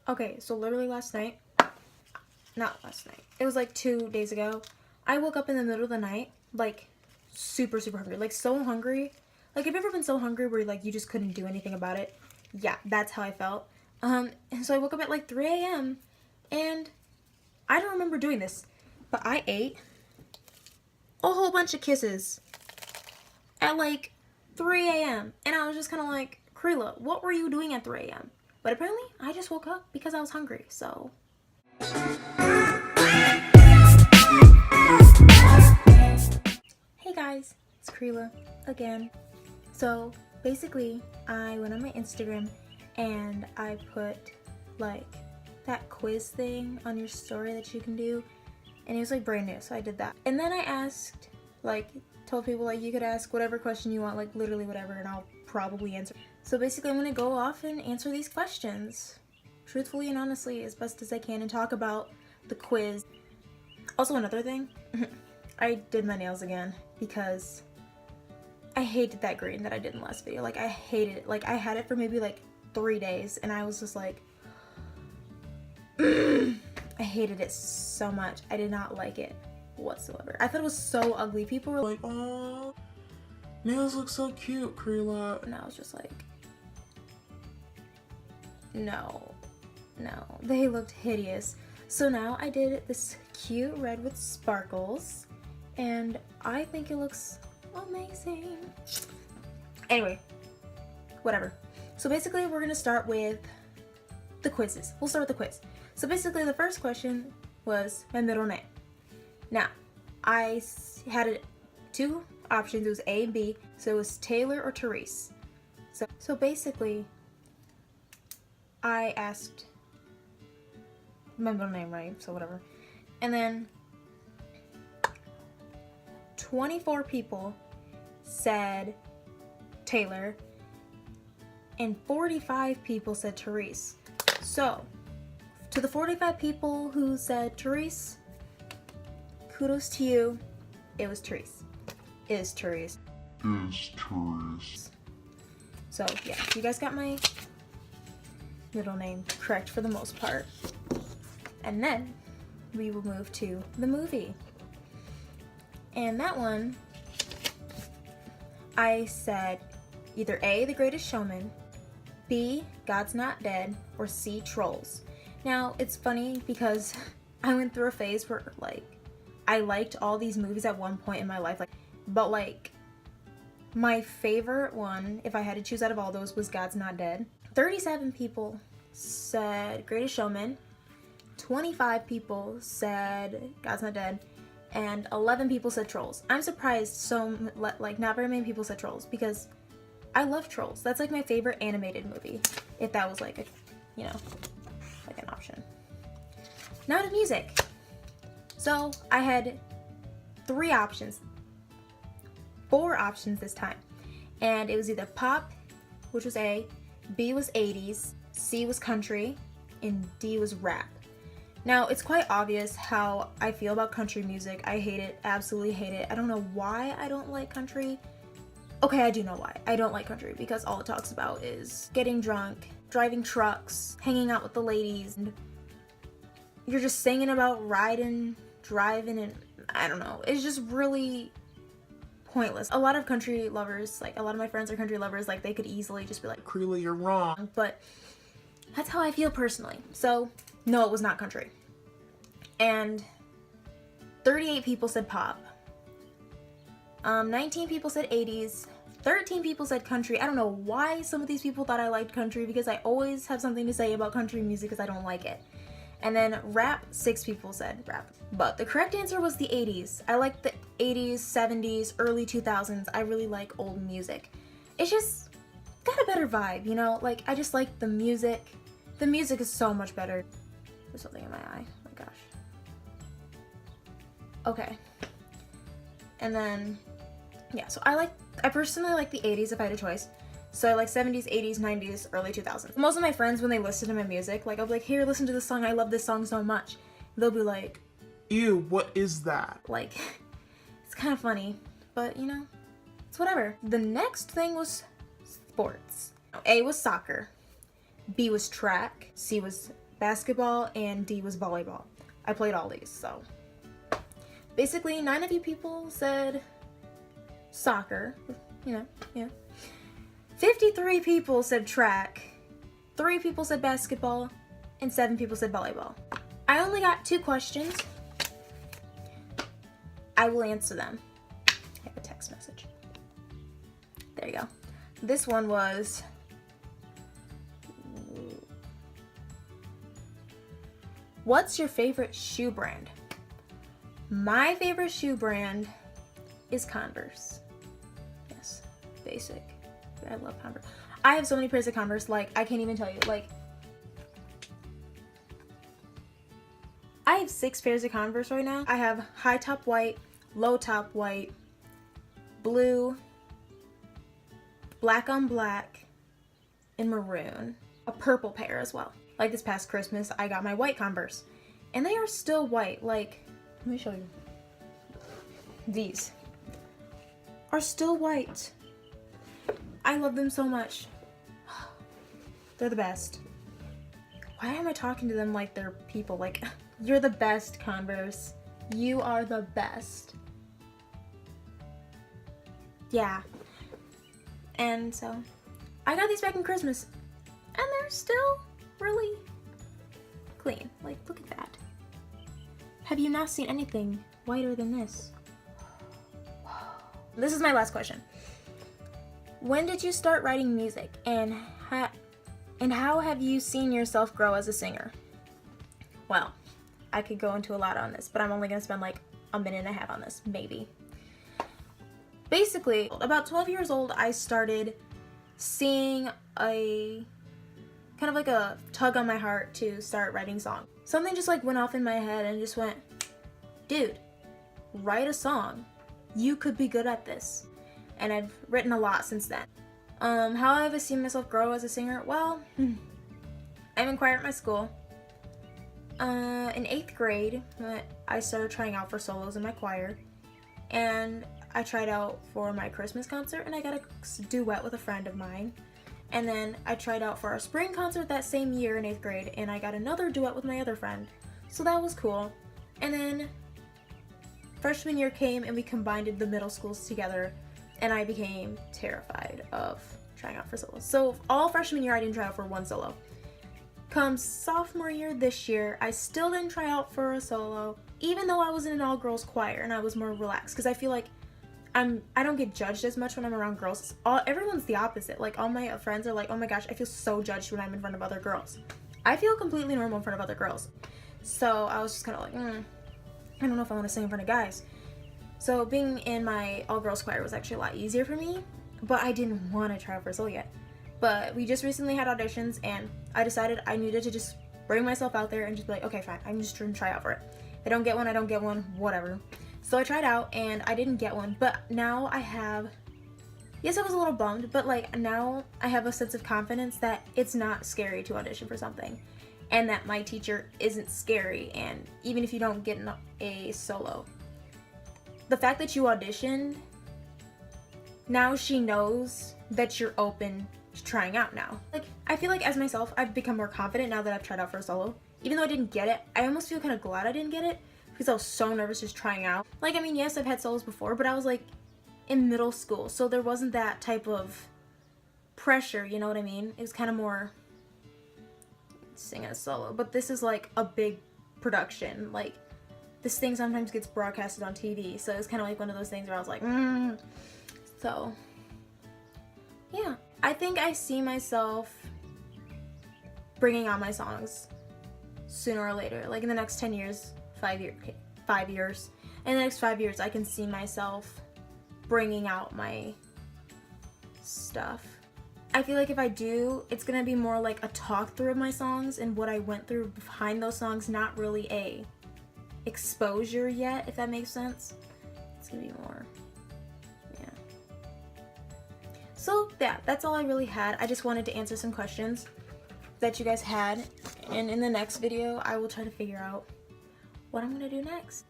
Okay, so literally last night, not last night, it was like 2 days ago, I woke up in the middle of the night, like, super, super hungry. Like, so hungry. Like, have you ever been so hungry where, like, you just couldn't do anything about it? Yeah, that's how I felt. And so I woke up at, like, 3 a.m., and I don't remember doing this, but I ate a whole bunch of kisses at, like, 3 a.m., and I was just kind of like, Creela, what were you doing at 3 a.m.? But apparently, I just woke up because I was hungry, so... Hey guys, it's Creela again. So basically, I went on my Instagram and I put like that quiz thing on your story that you can do, and it was like brand new, so I did that. And then I asked, like, told people like you could ask whatever question you want, like literally whatever, and I'll probably answer. So basically, I'm gonna go off and answer these questions truthfully and honestly as best as I can and talk about the quiz. Also, another thing, I did my nails again because I hated that green that I did in the last video. Like, I hated it. Like, I had it for maybe like 3 days and I was just like, I hated it so much. I did not like it whatsoever. I thought it was so ugly. People were like, oh, nails look so cute, Creela. and I was just like, no, they looked hideous. So now I did this cute red with sparkles, and I think it looks amazing. Anyway, whatever. So basically, we're gonna start with the quizzes. We'll start with the quiz. So basically, the first question was my middle name. Now, I had two options. It was A and B. So it was Taylor or Therese. So basically, I asked my middle name, right? So whatever. And then 24 people said Taylor and 45 people said Therese. So to the 45 people who said Therese, kudos to you. It was Therese. Is Therese. So yeah, you guys got my middle name correct for the most part. And then we will move to the movie. And that one, I said either A, The Greatest Showman, B, God's Not Dead, or C, Trolls. Now, it's funny because I went through a phase where, like, I liked all these movies at one point in my life, but my favorite one, if I had to choose out of all those, was God's Not Dead. 37 people said Greatest Showman, 25 people said God's Not Dead, and 11 people said Trolls. I'm surprised not very many people said Trolls because I love Trolls. That's like my favorite animated movie, if that was like an option. Now to music. So I had 4 options this time, and it was either pop, which was A, B was 80s, C was country, and D was rap. Now, it's quite obvious how I feel about country music. I hate it, absolutely hate it. I don't know why I don't like country. Okay, I do know why. I don't like country because all it talks about is getting drunk, driving trucks, hanging out with the ladies, and you're just singing about riding, driving, and I don't know. It's just really pointless. A lot of country lovers, like a lot of my friends are country lovers, like they could easily just be like, Creela, you're wrong. But that's how I feel personally. So no, it was not country. And 38 people said pop. 19 people said 80s. 13 people said country. I don't know why some of these people thought I liked country because I always have something to say about country music because I don't like it. And then rap, 6 people said rap. But the correct answer was the 80s. I like the 80s, 70s, early 2000s. I really like old music. It's just got a better vibe, you know? Like, I just like the music. The music is so much better. There's something in my eye. Oh my gosh. Okay. And then, yeah, so I personally like the 80s if I had a choice. So I like 70s, 80s, 90s, early 2000s. Most of my friends, when they listen to my music, like, I'll be like, here, listen to this song. I love this song so much. They'll be like, ew, what is that? Like, it's kind of funny, but you know, it's whatever. The next thing was sports. A was soccer, B was track, C was basketball, and D was volleyball. I played all these, so. Basically, 9 of you people said soccer, you know, yeah. 53 people said track, 3 people said basketball, and 7 people said volleyball. I only got 2 questions. I will answer them. I have a text message. There you go. This one was, what's your favorite shoe brand? My favorite shoe brand is Converse. Yes, basic. I love Converse. I have so many pairs of Converse, like, I can't even tell you. Like, I have 6 pairs of Converse right now. I have high top white, low top white, blue, black on black, and maroon. A purple pair as well. Like this past Christmas, I got my white Converse. And they are still white. Like, let me show you. These are still white. I love them so much. They're the best. Why am I talking to them like they're people? Like, you're the best, Converse. You are the best. Yeah. And so, I got these back in Christmas. And they're still really clean. Like, look at that. Have you not seen anything whiter than this? This is my last question. When did you start writing music, and how have you seen yourself grow as a singer? Well, I could go into a lot on this, but I'm only going to spend like a minute and a half on this, maybe. Basically, about 12 years old, I started seeing a kind of like a tug on my heart to start writing songs. Something just like went off in my head and just went, dude, write a song. You could be good at this. And I've written a lot since then. How have I seen myself grow as a singer? Well, I'm in choir at my school. In 8th grade, I started trying out for solos in my choir. And I tried out for my Christmas concert, and I got a duet with a friend of mine. And then I tried out for our spring concert that same year in 8th grade, and I got another duet with my other friend. So that was cool. And then freshman year came, and we combined the middle schools together, and I became terrified of trying out for solos. So all freshman year, I didn't try out for one solo. Come sophomore year this year, I still didn't try out for a solo, even though I was in an all-girls choir and I was more relaxed, because I feel like I don't get judged as much when I'm around girls. Everyone's the opposite. Like, all my friends are like, oh my gosh, I feel so judged when I'm in front of other girls. I feel completely normal in front of other girls. So I was just kind of like, I don't know if I want to sing in front of guys. So being in my all-girls choir was actually a lot easier for me, but I didn't want to try out for a solo yet. But we just recently had auditions, and I decided I needed to just bring myself out there and just be like, okay, fine, I'm just going to try out for it. If I don't get one, I don't get one, whatever. So I tried out, and I didn't get one, but now I have, yes, I was a little bummed, but like now I have a sense of confidence that it's not scary to audition for something, and that my teacher isn't scary, and even if you don't get a solo, the fact that you auditioned, now she knows that you're open to trying out now. Like, I feel like as myself, I've become more confident now that I've tried out for a solo. Even though I didn't get it, I almost feel kind of glad I didn't get it, because I was so nervous just trying out. Like, I mean, yes, I've had solos before, but I was like in middle school, so there wasn't that type of pressure, you know what I mean? It was kind of more singing a solo, but this is like a big production. Like, this thing sometimes gets broadcasted on TV, so it's kind of like one of those things where I was like, So, yeah. I think I see myself bringing out my songs sooner or later. Like, in the next 10 years, 5 years. In the next 5 years, I can see myself bringing out my stuff. I feel like if I do, it's gonna be more like a talk through of my songs and what I went through behind those songs, not really a exposure yet, if that makes sense. It's gonna be more, yeah. So yeah, that's all I really had. I just wanted to answer some questions that you guys had, and in the next video I will try to figure out what I'm gonna do next.